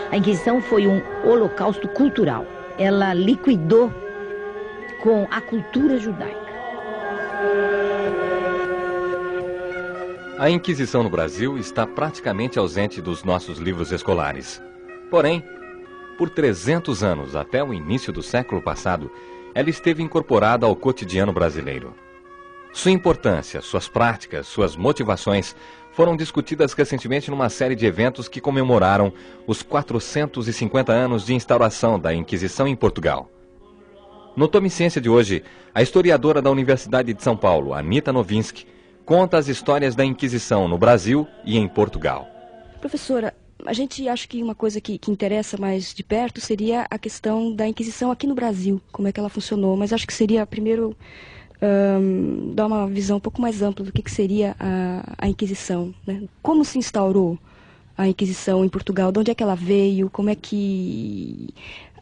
A Inquisição foi um holocausto cultural. Ela liquidou com a cultura judaica. A Inquisição no Brasil está praticamente ausente dos nossos livros escolares. Porém, por 300 anos, até o início do século passado, ela esteve incorporada ao cotidiano brasileiro. Sua importância, suas práticas, suas motivações foram discutidas recentemente numa série de eventos que comemoraram os 450 anos de instauração da Inquisição em Portugal. No Tome Ciência de hoje, a historiadora da Universidade de São Paulo, Anita Nowinski, conta as histórias da Inquisição no Brasil e em Portugal. Professora, a gente acha que uma coisa que interessa mais de perto seria a questão da Inquisição aqui no Brasil, como é que ela funcionou, mas acho que seria primeiro dar uma visão um pouco mais ampla do que seria a Inquisição, né? Como se instaurou a Inquisição em Portugal, de onde é que ela veio, como é que...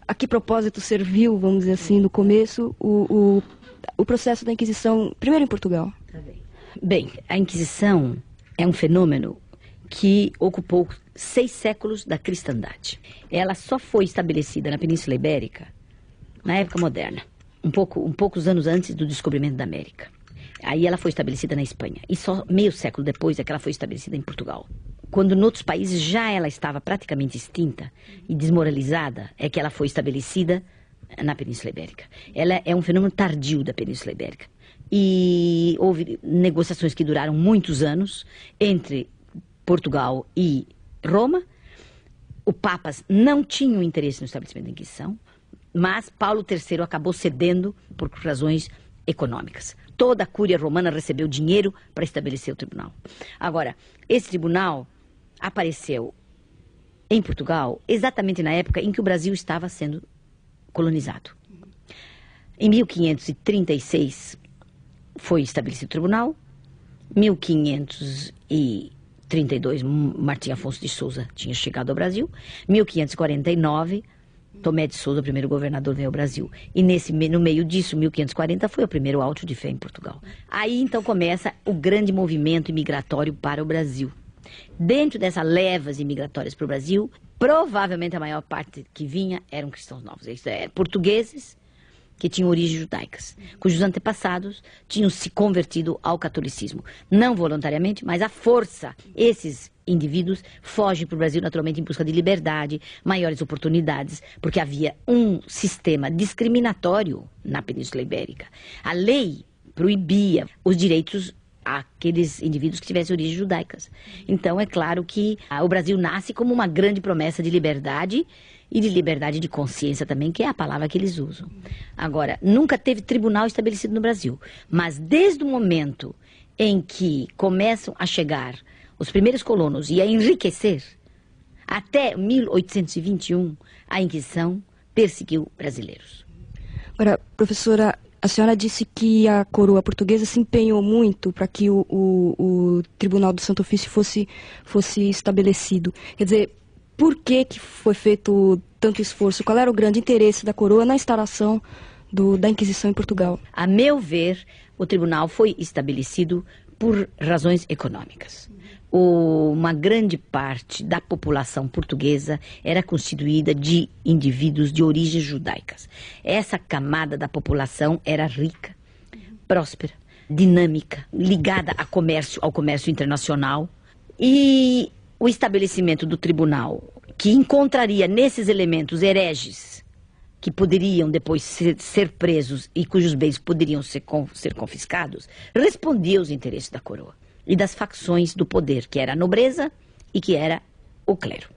a que propósito serviu, vamos dizer assim, no começo, o processo da Inquisição, primeiro em Portugal. Bem, a Inquisição é um fenômeno que ocupou 6 séculos da cristandade. Ela só foi estabelecida na Península Ibérica na época moderna, poucos anos antes do descobrimento da América. Aí ela foi estabelecida na Espanha, e só meio século depois é que ela foi estabelecida em Portugal. Quando em outros países já ela estava praticamente extinta e desmoralizada, é que ela foi estabelecida na Península Ibérica. Ela é um fenômeno tardio da Península Ibérica. E houve negociações que duraram muitos anos entre Portugal e Roma. Os papas não tinham interesse no estabelecimento da Inquisição, mas Paulo III acabou cedendo por razões econômicas. Toda a cúria romana recebeu dinheiro para estabelecer o tribunal. Agora, esse tribunal apareceu em Portugal exatamente na época em que o Brasil estava sendo colonizado. Em 1536 foi estabelecido o tribunal. 1532 Martim Afonso de Souza tinha chegado ao Brasil. 1549 Tomé de Souza, o primeiro governador, veio ao Brasil. E no meio disso, 1540, foi o primeiro auto de fé em Portugal. Aí, então, começa o grande movimento imigratório para o Brasil. Dentro dessas levas imigratórias para o Brasil, provavelmente a maior parte que vinha eram cristãos novos. Isso é, portugueses que tinham origens judaicas, cujos antepassados tinham se convertido ao catolicismo. Não voluntariamente, mas à força. Esses indivíduos fogem para o Brasil naturalmente em busca de liberdade, maiores oportunidades, porque havia um sistema discriminatório na Península Ibérica. A lei proibia os direitos àqueles indivíduos que tivessem origens judaicas. Então é claro que o Brasil nasce como uma grande promessa de liberdade e de liberdade de consciência também, que é a palavra que eles usam. Agora, nunca teve tribunal estabelecido no Brasil, mas desde o momento em que começam a chegar os primeiros colonos e a enriquecer, até 1821, a Inquisição perseguiu brasileiros. Agora, professora, a senhora disse que a coroa portuguesa se empenhou muito para que o Tribunal do Santo Ofício fosse estabelecido. Quer dizer, por que foi feito tanto esforço? Qual era o grande interesse da coroa na instauração da Inquisição em Portugal? A meu ver, o tribunal foi estabelecido por razões econômicas. Uma grande parte da população portuguesa era constituída de indivíduos de origens judaicas. Essa camada da população era rica, próspera, dinâmica, ligada ao comércio internacional. E o estabelecimento do tribunal, que encontraria nesses elementos hereges, que poderiam depois ser presos e cujos bens poderiam ser confiscados, respondia aos interesses da coroa e das facções do poder, que era a nobreza e que era o clero.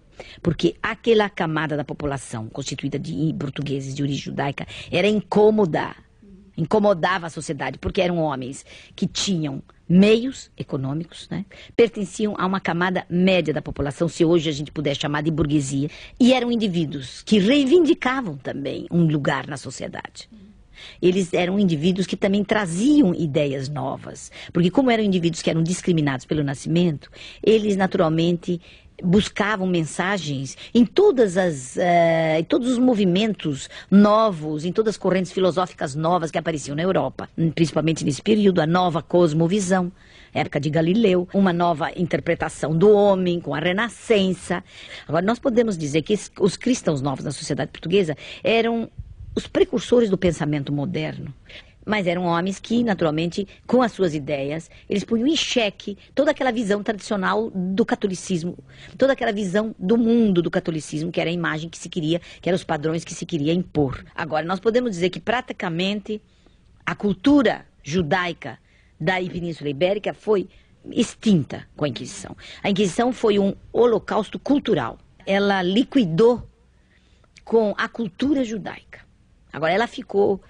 Porque aquela camada da população constituída de portugueses de origem judaica era incomodava a sociedade, porque eram homens que tinham meios econômicos, né? Pertenciam a uma camada média da população, se hoje a gente puder chamar de burguesia, e eram indivíduos que reivindicavam também um lugar na sociedade. Eles eram indivíduos que também traziam ideias novas, porque como eram indivíduos que eram discriminados pelo nascimento, eles naturalmente buscavam mensagens em todos os movimentos novos, em todas as correntes filosóficas novas que apareciam na Europa, principalmente nesse período, a nova cosmovisão, época de Galileu, uma nova interpretação do homem com a Renascença. Agora, nós podemos dizer que os cristãos novos na sociedade portuguesa eram os precursores do pensamento moderno. Mas eram homens que, naturalmente, com as suas ideias, eles punham em xeque toda aquela visão tradicional do catolicismo, toda aquela visão do mundo do catolicismo, que era a imagem que se queria, que eram os padrões que se queria impor. Agora, nós podemos dizer que, praticamente, a cultura judaica da Península Ibérica foi extinta com a Inquisição. A Inquisição foi um holocausto cultural. Ela liquidou com a cultura judaica. Agora, ela ficou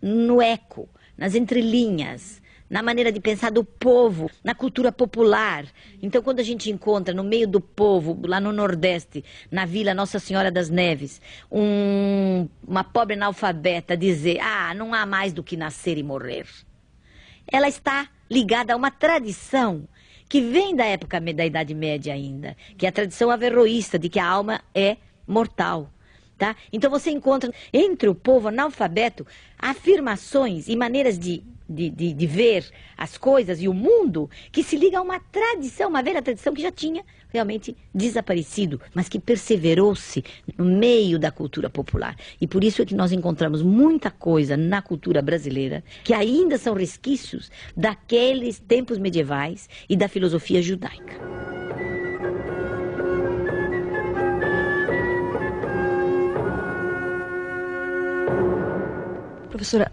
no eco, nas entrelinhas, na maneira de pensar do povo, na cultura popular. Então, quando a gente encontra no meio do povo, lá no Nordeste, na Vila Nossa Senhora das Neves, uma pobre analfabeta dizer, não há mais do que nascer e morrer. Ela está ligada a uma tradição que vem da época da Idade Média ainda, que é a tradição averroísta de que a alma é mortal. Tá? Então você encontra entre o povo analfabeto afirmações e maneiras de ver as coisas e o mundo que se liga a uma tradição, uma velha tradição que já tinha realmente desaparecido, mas que perseverou-se no meio da cultura popular. E por isso é que nós encontramos muita coisa na cultura brasileira que ainda são resquícios daqueles tempos medievais e da filosofia judaica. Professora,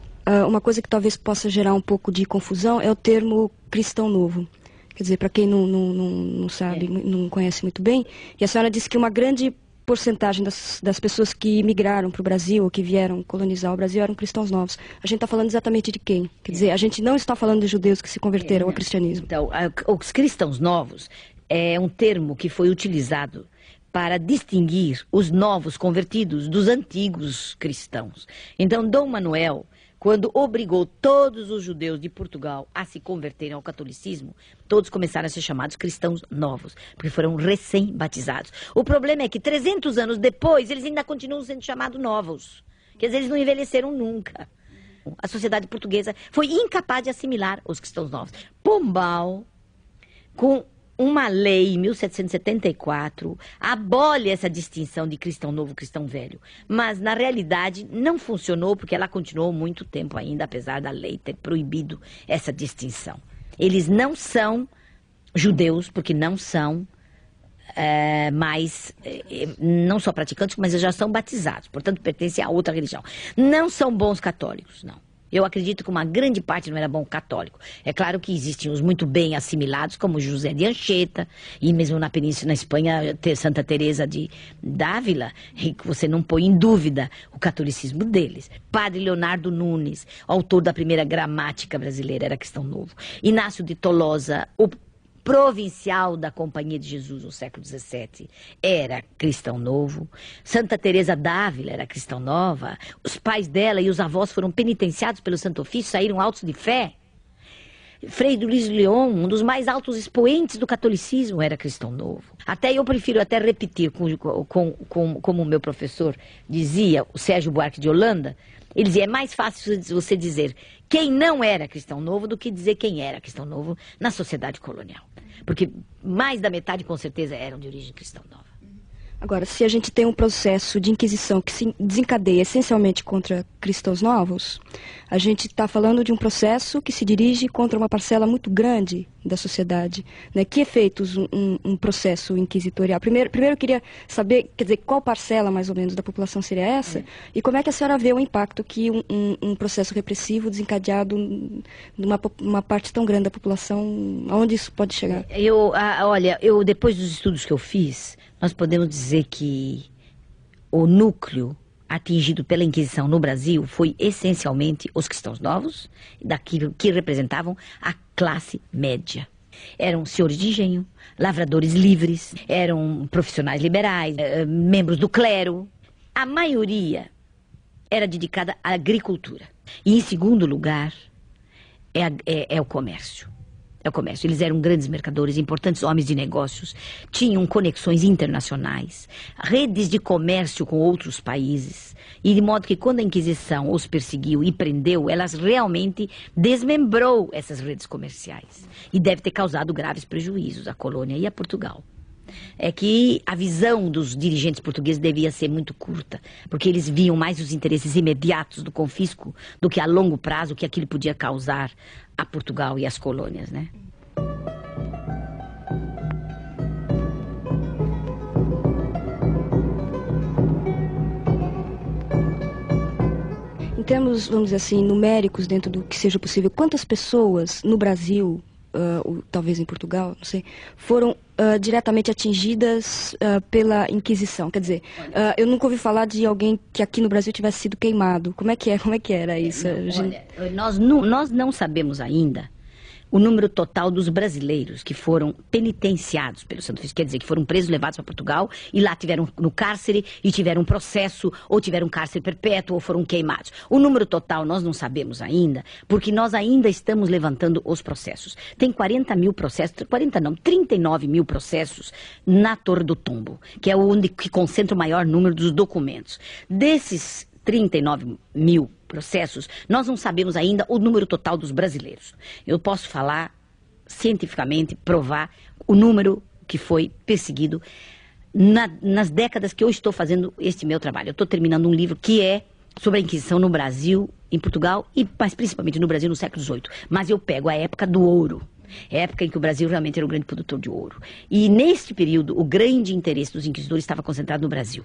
uma coisa que talvez possa gerar um pouco de confusão é o termo cristão novo. Quer dizer, para quem não sabe, não conhece muito bem, e a senhora disse que uma grande porcentagem das pessoas que migraram para o Brasil, ou que vieram colonizar o Brasil, eram cristãos novos. A gente está falando exatamente de quem? Quer dizer, a gente não está falando de judeus que se converteram ao cristianismo. Então, os cristãos novos é um termo que foi utilizado para distinguir os novos convertidos dos antigos cristãos. Então, Dom Manuel, quando obrigou todos os judeus de Portugal a se converterem ao catolicismo, todos começaram a ser chamados cristãos novos, porque foram recém-batizados. O problema é que 300 anos depois, eles ainda continuam sendo chamados novos. Quer dizer, eles não envelheceram nunca. A sociedade portuguesa foi incapaz de assimilar os cristãos novos. Pombal, com uma lei, em 1774, abole essa distinção de cristão novo e cristão velho. Mas, na realidade, não funcionou porque ela continuou muito tempo ainda, apesar da lei ter proibido essa distinção. Eles não são judeus, porque não são não só praticantes, mas já são batizados. Portanto, pertencem a outra religião. Não são bons católicos, não. Eu acredito que uma grande parte não era bom católico. É claro que existem os muito bem assimilados, como José de Anchieta, e mesmo na Península, na Espanha, Santa Teresa de Ávila, e que você não põe em dúvida o catolicismo deles. Padre Leonardo Nunes, autor da primeira gramática brasileira, era cristão novo. Inácio de Tolosa, o provincial da Companhia de Jesus no século XVII, era cristão novo. Santa Teresa d'Ávila era cristão nova. Os pais dela e os avós foram penitenciados pelo Santo Ofício, saíram autos de fé. Frei Luís Leão, um dos mais altos expoentes do catolicismo, era cristão novo. Até eu prefiro até repetir, como o meu professor dizia, o Sérgio Buarque de Holanda, ele dizia, é mais fácil você dizer quem não era cristão novo do que dizer quem era cristão novo na sociedade colonial. Porque mais da metade, com certeza, eram de origem cristã nova. Agora, se a gente tem um processo de inquisição que se desencadeia essencialmente contra cristãos novos, a gente está falando de um processo que se dirige contra uma parcela muito grande da sociedade, né? Que efeitos um processo inquisitorial? Primeiro eu queria saber, quer dizer, qual parcela mais ou menos da população seria essa? E como é que a senhora vê o impacto que um processo repressivo desencadeado numa parte tão grande da população, aonde isso pode chegar? Olha, depois dos estudos que eu fiz, nós podemos dizer que o núcleo atingido pela Inquisição no Brasil foi essencialmente os cristãos novos, daquilo que representavam a classe média. Eram senhores de engenho, lavradores livres, eram profissionais liberais, membros do clero. A maioria era dedicada à agricultura. E, em segundo lugar, é o comércio. É o comércio. Eles eram grandes mercadores, importantes homens de negócios, tinham conexões internacionais, redes de comércio com outros países, e de modo que quando a Inquisição os perseguiu e prendeu, elas realmente desmembrou essas redes comerciais. E deve ter causado graves prejuízos à colônia e a Portugal. É que a visão dos dirigentes portugueses devia ser muito curta, porque eles viam mais os interesses imediatos do confisco do que a longo prazo o que aquilo podia causar a Portugal e as colônias, né? Em termos, vamos dizer assim, numéricos, dentro do que seja possível, quantas pessoas no Brasil, ou talvez em Portugal, não sei, foram diretamente atingidas pela Inquisição? Quer dizer, eu nunca ouvi falar de alguém que aqui no Brasil tivesse sido queimado. Como é que era isso? Não, olha, nós não sabemos ainda o número total dos brasileiros que foram penitenciados pelo Santo Ofício, quer dizer, que foram presos, levados para Portugal e lá tiveram no cárcere e tiveram um processo, ou tiveram um cárcere perpétuo, ou foram queimados. O número total nós não sabemos ainda, porque nós ainda estamos levantando os processos. Tem 40 mil processos, 40 não, 39 mil processos na Torre do Tombo, que é onde que concentra o maior número dos documentos. Desses 39 mil processos, nós não sabemos ainda o número total dos brasileiros. Eu posso falar cientificamente, provar o número que foi perseguido nas décadas que eu estou fazendo este meu trabalho. Eu estou terminando um livro que é sobre a Inquisição no Brasil, em Portugal, mas principalmente no Brasil no século XVIII. Mas eu pego a época do ouro. É a época em que o Brasil realmente era um grande produtor de ouro. E neste período, o grande interesse dos inquisidores estava concentrado no Brasil.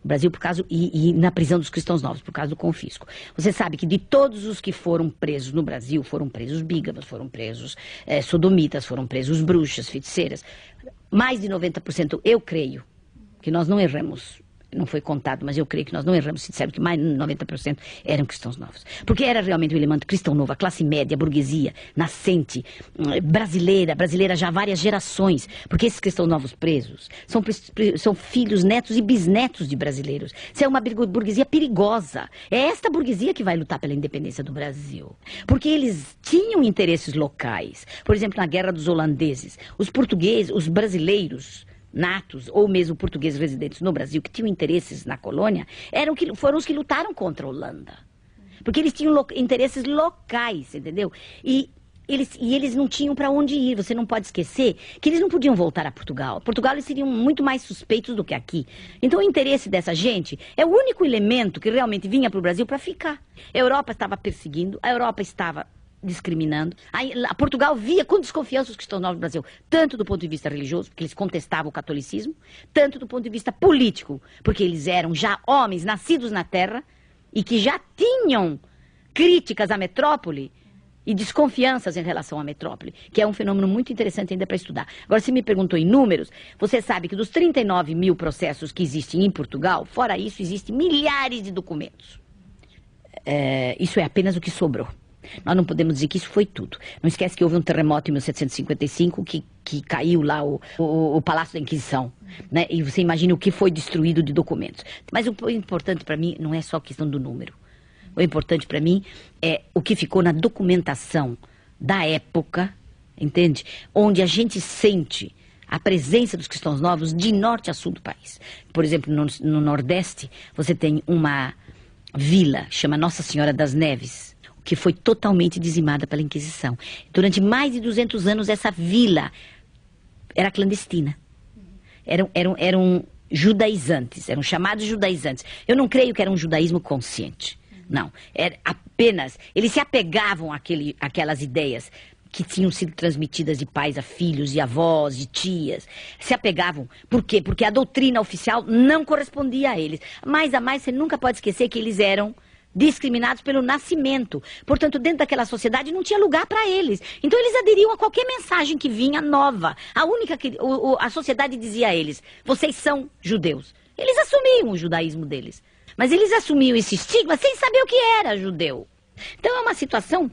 No Brasil, por causa, e na prisão dos cristãos novos, por causa do confisco. Você sabe que de todos os que foram presos no Brasil, foram presos bígamos, foram presos sodomitas, foram presos bruxas, feiticeiras. Mais de 90%, eu creio, que nós não erramos. Não foi contado, mas eu creio que nós não erramos se disseram que mais de 90% eram cristãos novos. Porque era realmente o elemento cristão novo, a classe média, a burguesia, nascente, brasileira já há várias gerações. Porque esses cristãos novos presos são filhos, netos e bisnetos de brasileiros. Isso é uma burguesia perigosa. É esta burguesia que vai lutar pela independência do Brasil. Porque eles tinham interesses locais. Por exemplo, na Guerra dos Holandeses, os portugueses, os brasileiros natos, ou mesmo portugueses residentes no Brasil, que tinham interesses na colônia, foram os que lutaram contra a Holanda. Porque eles tinham interesses locais, entendeu? E eles não tinham para onde ir. Você não pode esquecer que eles não podiam voltar a Portugal. Portugal eles seriam muito mais suspeitos do que aqui. Então o interesse dessa gente é o único elemento que realmente vinha para o Brasil para ficar. A Europa estava perseguindo, a Europa estava discriminando. A Portugal via com desconfiança os cristãos novos do Brasil, tanto do ponto de vista religioso, porque eles contestavam o catolicismo, tanto do ponto de vista político, porque eles eram já homens nascidos na terra e que já tinham críticas à metrópole e desconfianças em relação à metrópole, que é um fenômeno muito interessante ainda para estudar. Agora, se me perguntou em números, você sabe que dos 39 mil processos que existem em Portugal, fora isso, existem milhares de documentos. Isso é apenas o que sobrou. Nós não podemos dizer que isso foi tudo. Não esquece que houve um terremoto em 1755 que caiu lá o Palácio da Inquisição, né? E você imagina o que foi destruído de documentos. Mas o importante para mim não é só a questão do número. O importante para mim é o que ficou na documentação da época, entende? Onde a gente sente a presença dos cristãos novos de norte a sul do país. Por exemplo, no Nordeste, você tem uma vila, chama Nossa Senhora das Neves, que foi totalmente dizimada pela Inquisição. Durante mais de 200 anos, essa vila era clandestina. Eram judaizantes, eram chamados judaizantes. Eu não creio que era um judaísmo consciente. Não, era apenas... Eles se apegavam àquelas ideias que tinham sido transmitidas de pais a filhos, de avós, de tias. Se apegavam. Por quê? Porque a doutrina oficial não correspondia a eles. Mais a mais, você nunca pode esquecer que eles eram discriminados pelo nascimento. Portanto, dentro daquela sociedade não tinha lugar para eles. Então eles aderiam a qualquer mensagem que vinha nova. A única que a sociedade dizia a eles: vocês são judeus. Eles assumiam o judaísmo deles. Mas eles assumiam esse estigma sem saber o que era judeu. Então é uma situação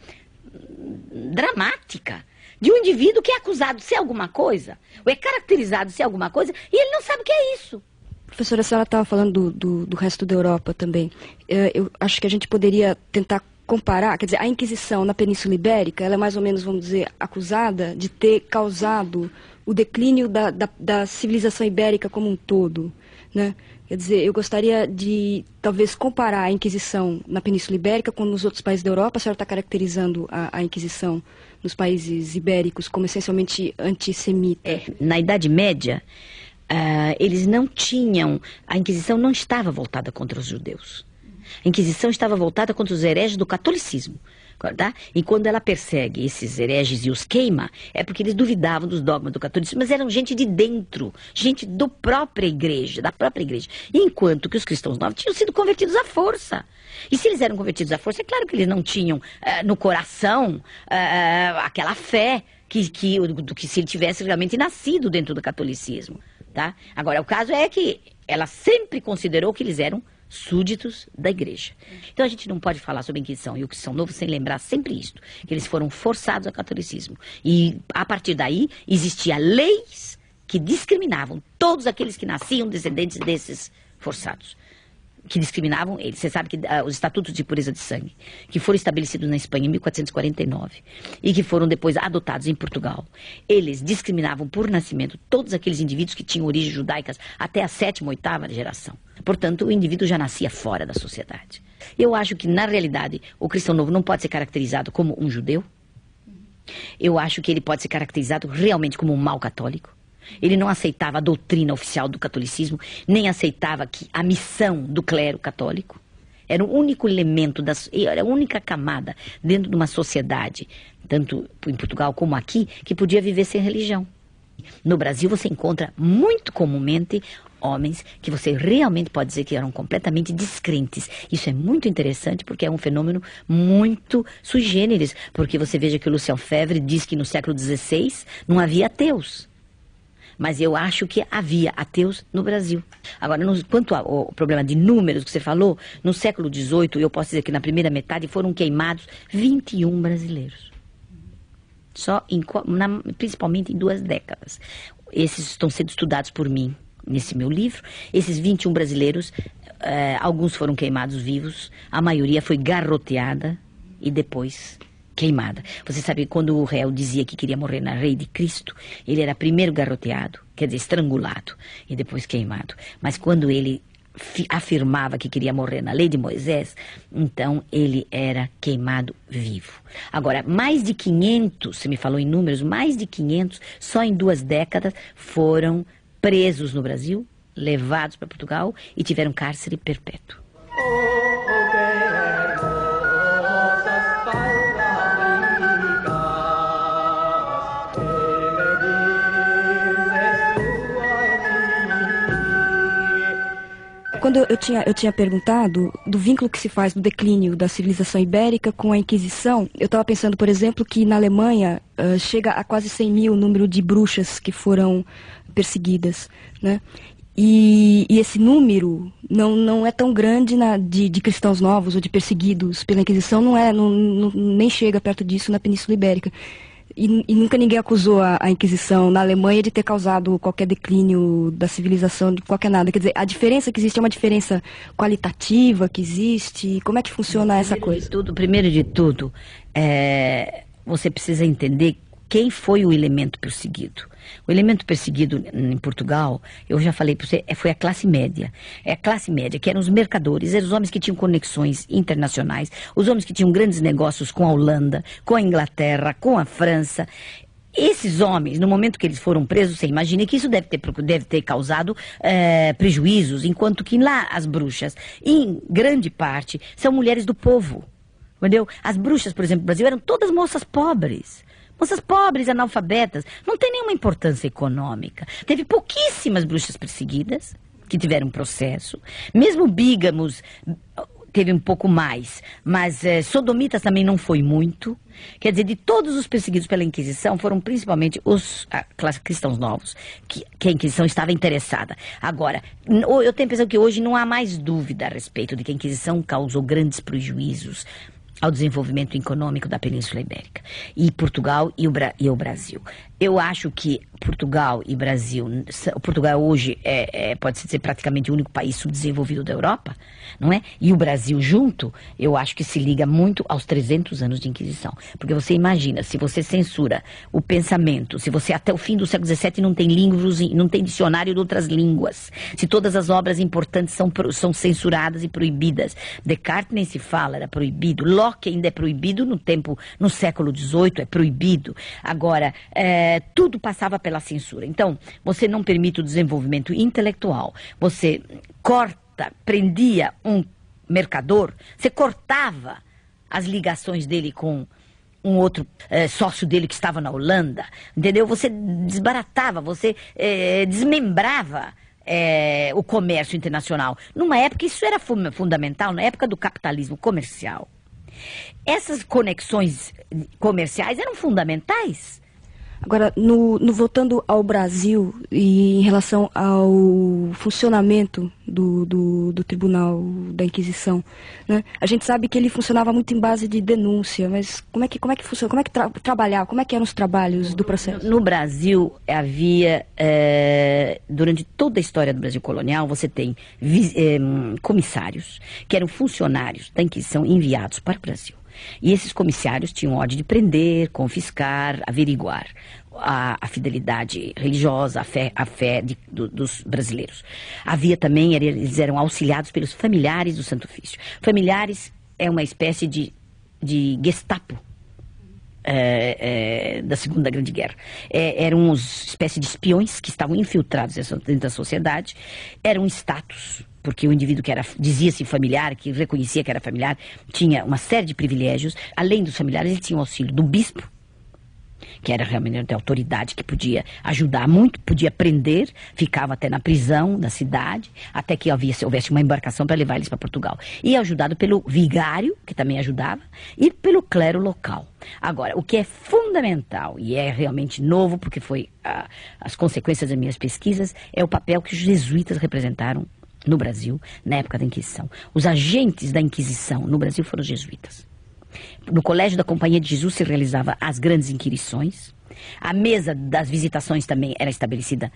dramática de um indivíduo que é acusado de ser alguma coisa, ou é caracterizado de ser alguma coisa, e ele não sabe o que é isso. Professora, a senhora estava falando do resto da Europa também. Eu acho que a gente poderia tentar comparar, quer dizer, a Inquisição na Península Ibérica, ela é mais ou menos, vamos dizer, acusada de ter causado o declínio da civilização ibérica como um todo, né? Quer dizer, eu gostaria de, talvez, comparar a Inquisição na Península Ibérica com nos outros países da Europa. A senhora está caracterizando a Inquisição nos países ibéricos como essencialmente antissemita. Na Idade Média, eles não tinham... A Inquisição não estava voltada contra os judeus. A Inquisição estava voltada contra os hereges do catolicismo. Tá? E quando ela persegue esses hereges e os queima, é porque eles duvidavam dos dogmas do catolicismo, mas eram gente de dentro, gente da própria igreja. Enquanto que os cristãos novos tinham sido convertidos à força. E se eles eram convertidos à força, é claro que eles não tinham no coração aquela fé do que se ele tivesse realmente nascido dentro do catolicismo. Tá? Agora, o caso é que ela sempre considerou que eles eram súditos da igreja. Então a gente não pode falar sobre a Inquisição e o Cristão Novo sem lembrar sempre isto, que eles foram forçados ao catolicismo. E a partir daí existiam leis que discriminavam todos aqueles que nasciam descendentes desses forçados. Que discriminavam eles. Você sabe que os estatutos de pureza de sangue, que foram estabelecidos na Espanha em 1449 e que foram depois adotados em Portugal, eles discriminavam por nascimento todos aqueles indivíduos que tinham origens judaicas até a 7ª, 8ª geração. Portanto, o indivíduo já nascia fora da sociedade. Eu acho que, na realidade, o cristão novo não pode ser caracterizado como um judeu. Eu acho que ele pode ser caracterizado realmente como um mau católico. Ele não aceitava a doutrina oficial do catolicismo, nem aceitava que a missão do clero católico era o único elemento, era a única camada dentro de uma sociedade, tanto em Portugal como aqui, que podia viver sem religião. No Brasil você encontra muito comumente homens que você realmente pode dizer que eram completamente descrentes. Isso é muito interessante porque é um fenômeno muito sui generis, porque você veja que o Lucien Febvre diz que no século XVI não havia ateus. Mas eu acho que havia ateus no Brasil. Agora, quanto ao problema de números que você falou, no século XVIII, eu posso dizer que na primeira metade foram queimados 21 brasileiros. Principalmente em 2 décadas. Esses estão sendo estudados por mim nesse meu livro. Esses 21 brasileiros, alguns foram queimados vivos, a maioria foi garroteada e depois queimada. Você sabe que quando o réu dizia que queria morrer na Rei de Cristo, ele era primeiro garroteado, quer dizer, estrangulado, e depois queimado. Mas quando ele afirmava que queria morrer na Lei de Moisés, então ele era queimado vivo. Agora, mais de 500, você me falou em números, mais de 500, só em 2 décadas, foram presos no Brasil, levados para Portugal e tiveram cárcere perpétuo. Quando eu tinha perguntado do vínculo que se faz do declínio da civilização ibérica com a Inquisição, eu estava pensando, por exemplo, que na Alemanha chega a quase 100 mil o número de bruxas que foram perseguidas, né? E esse número não é tão grande de cristãos novos ou de perseguidos pela Inquisição, nem chega perto disso na Península Ibérica. E nunca ninguém acusou a Inquisição na Alemanha de ter causado qualquer declínio da civilização, de qualquer nada. Quer dizer, a diferença que existe é uma diferença qualitativa que existe? Como é que funciona essa coisa? Primeiro de tudo, você precisa entender quem foi o elemento perseguido. O elemento perseguido em Portugal, eu já falei para você, foi a classe média. É a classe média, que eram os mercadores, eram os homens que tinham conexões internacionais, os homens que tinham grandes negócios com a Holanda, com a Inglaterra, com a França. Esses homens, no momento que eles foram presos, você imagina que isso deve ter causado prejuízos, enquanto que lá as bruxas, em grande parte, são mulheres do povo. Entendeu? As bruxas, por exemplo, no Brasil, eram todas moças pobres. Moças pobres, analfabetas, não tem nenhuma importância econômica. Teve pouquíssimas bruxas perseguidas, que tiveram processo. Mesmo bígamos, teve um pouco mais. Mas sodomitas também não foi muito. Quer dizer, de todos os perseguidos pela Inquisição, foram principalmente os cristãos novos, que a Inquisição estava interessada. Agora, eu tenho a impressão que hoje não há mais dúvida a respeito de que a Inquisição causou grandes prejuízos ao desenvolvimento econômico da Península Ibérica, e Portugal e o Brasil. Eu acho que Portugal e Brasil, Portugal hoje pode-se dizer praticamente o único país subdesenvolvido da Europa, não é? E o Brasil junto, eu acho que se liga muito aos 300 anos de Inquisição. Porque você imagina, se você censura o pensamento, se você até o fim do século XVII não tem livros, não tem dicionário de outras línguas, se todas as obras importantes são censuradas e proibidas. Descartes nem se fala, era proibido. Locke ainda é proibido no século XVIII, é proibido. Agora, tudo passava pela censura. Então, você não permite o desenvolvimento intelectual. Você prendia um mercador, você cortava as ligações dele com um outro sócio dele que estava na Holanda, entendeu? Você desbaratava, você desmembrava o comércio internacional. Numa época, isso era fundamental, na época do capitalismo comercial. Essas conexões comerciais eram fundamentais. Agora, voltando ao Brasil e em relação ao funcionamento do Tribunal da Inquisição, né? A gente sabe que ele funcionava muito em base de denúncia, mas como é que funciona? Como é que trabalhava? Como é que eram os trabalhos do processo? No Brasil havia, durante toda a história do Brasil colonial, você tem comissários, que eram funcionários da Inquisição enviados para o Brasil. E esses comissários tinham ordem de prender, confiscar, averiguar a fidelidade religiosa, a fé dos brasileiros. Havia também, eles eram auxiliados pelos familiares do Santo Ofício. Familiares é uma espécie de Gestapo da Segunda Grande Guerra. Eram uma espécie de espiões que estavam infiltrados dentro da sociedade. Era um status, porque o indivíduo que dizia-se familiar, que reconhecia que era familiar, tinha uma série de privilégios. Além dos familiares, ele tinha o auxílio do bispo, que era realmente a autoridade que podia ajudar muito, podia prender, ficava até na prisão da cidade, até que houvesse uma embarcação para levar eles para Portugal. E ajudado pelo vigário, que também ajudava, e pelo clero local. Agora, o que é fundamental, e é realmente novo, porque foi as consequências das minhas pesquisas, é o papel que os jesuítas representaram no Brasil, na época da Inquisição. Os agentes da Inquisição no Brasil foram os jesuítas. No Colégio da Companhia de Jesus se realizava as grandes inquirições. A mesa das visitações também era estabelecida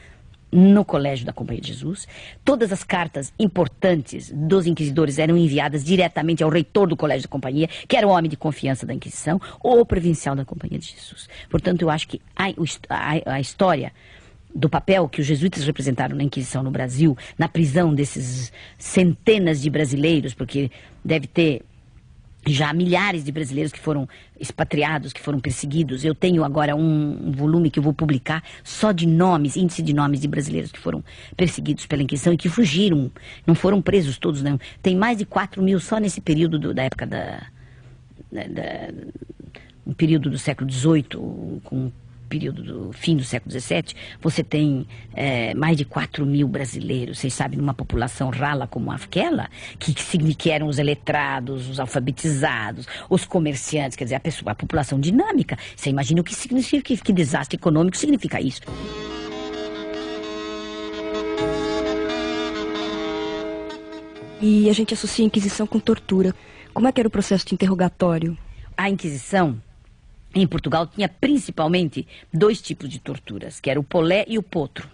no Colégio da Companhia de Jesus. Todas as cartas importantes dos inquisidores eram enviadas diretamente ao reitor do Colégio da Companhia, que era o homem de confiança da Inquisição, ou o provincial da Companhia de Jesus. Portanto, eu acho que a história do papel que os jesuítas representaram na Inquisição no Brasil, na prisão desses centenas de brasileiros, porque deve ter já milhares de brasileiros que foram expatriados, que foram perseguidos. Eu tenho agora um volume que eu vou publicar só de nomes, índice de nomes de brasileiros que foram perseguidos pela Inquisição e que fugiram, não foram presos todos, não. Tem mais de 4.000 só nesse período da época um período do século XVIII, com período do fim do século XVII, você tem mais de 4.000 brasileiros, vocês sabem, numa população rala como aquela, que eram os letrados, os alfabetizados, os comerciantes, quer dizer, a população dinâmica. Você imagina o que significa, que desastre econômico significa isso. E a gente associa a Inquisição com tortura. Como é que era o processo de interrogatório? A Inquisição em Portugal tinha principalmente 2 tipos de torturas, que era o polé e o potro.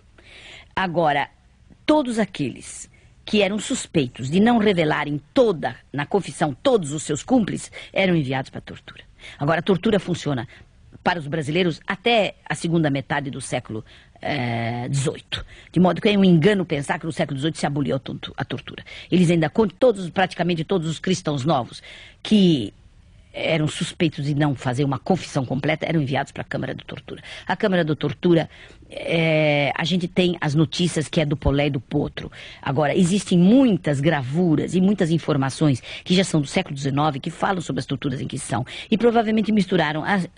Agora, todos aqueles que eram suspeitos de não revelarem na confissão, todos os seus cúmplices, eram enviados para a tortura. Agora, a tortura funciona para os brasileiros até a segunda metade do século XVIII. De modo que é um engano pensar que no século XVIII se aboliu a tortura. Eles ainda, praticamente todos os cristãos novos que eram suspeitos de não fazer uma confissão completa, eram enviados para a Câmara de Tortura. A Câmara de Tortura, a gente tem as notícias que é do polé e do potro. Agora, existem muitas gravuras e muitas informações que já são do século XIX, que falam sobre as torturas da Inquisição, e provavelmente misturaram as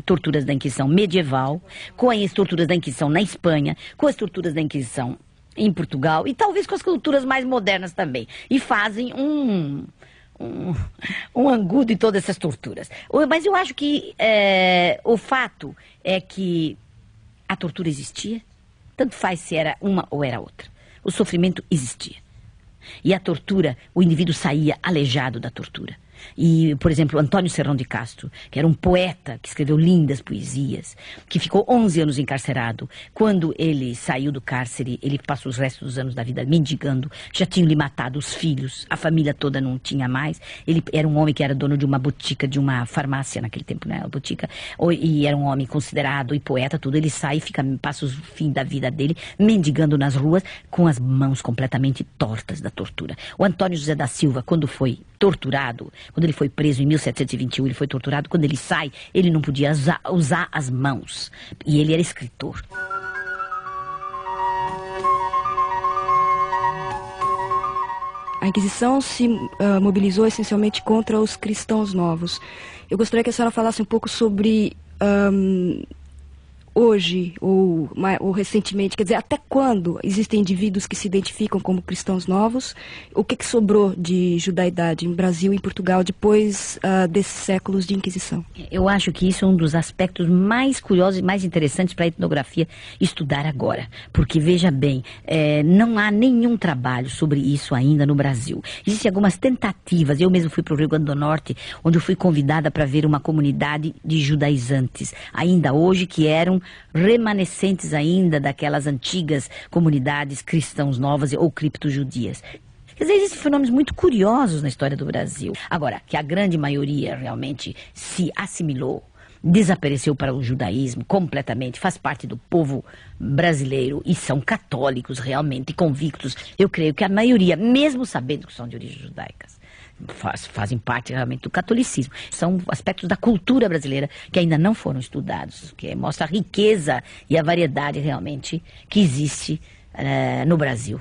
torturas da Inquisição medieval com as torturas da Inquisição na Espanha, com as torturas da Inquisição em Portugal, e talvez com as torturas mais modernas também. E fazem um angu de todas essas torturas. Mas eu acho que o fato é que a tortura existia, tanto faz se era uma ou era outra. O sofrimento existia. E a tortura, o indivíduo saía aleijado da tortura. E, por exemplo, Antônio Serrão de Castro, que era um poeta que escreveu lindas poesias, que ficou 11 anos encarcerado. Quando ele saiu do cárcere, ele passou os restos dos anos da vida mendigando. Já tinham lhe matado os filhos, a família toda não tinha mais. Ele era um homem que era dono de uma botica, de uma farmácia naquele tempo, né? A botica. E era um homem considerado e poeta, tudo. Ele sai e passa o fim da vida dele mendigando nas ruas com as mãos completamente tortas da tortura. O Antônio José da Silva, quando foi torturado, quando ele foi preso em 1721, ele foi torturado. Quando ele sai, ele não podia usar as mãos. E ele era escritor. A Inquisição se mobilizou essencialmente contra os cristãos novos. Eu gostaria que a senhora falasse um pouco sobre hoje ou recentemente, quer dizer, até quando existem indivíduos que se identificam como cristãos novos? O que sobrou de judaidade em Brasil e em Portugal depois desses séculos de Inquisição? Eu acho que isso é um dos aspectos mais curiosos e mais interessantes para a etnografia estudar agora. Porque, veja bem, não há nenhum trabalho sobre isso ainda no Brasil. Existem algumas tentativas. Eu mesmo fui para o Rio Grande do Norte, onde eu fui convidada para ver uma comunidade de judaizantes, ainda hoje, que eram remanescentes ainda daquelas antigas comunidades cristãos novas ou criptojudias. Quer dizer, existem fenômenos muito curiosos na história do Brasil. Agora, que a grande maioria realmente se assimilou, desapareceu para o judaísmo completamente, faz parte do povo brasileiro e são católicos realmente convictos. Eu creio que a maioria, mesmo sabendo que são de origens judaicas, fazem parte realmente do catolicismo. São aspectos da cultura brasileira que ainda não foram estudados, que mostra a riqueza e a variedade realmente que existe no Brasil.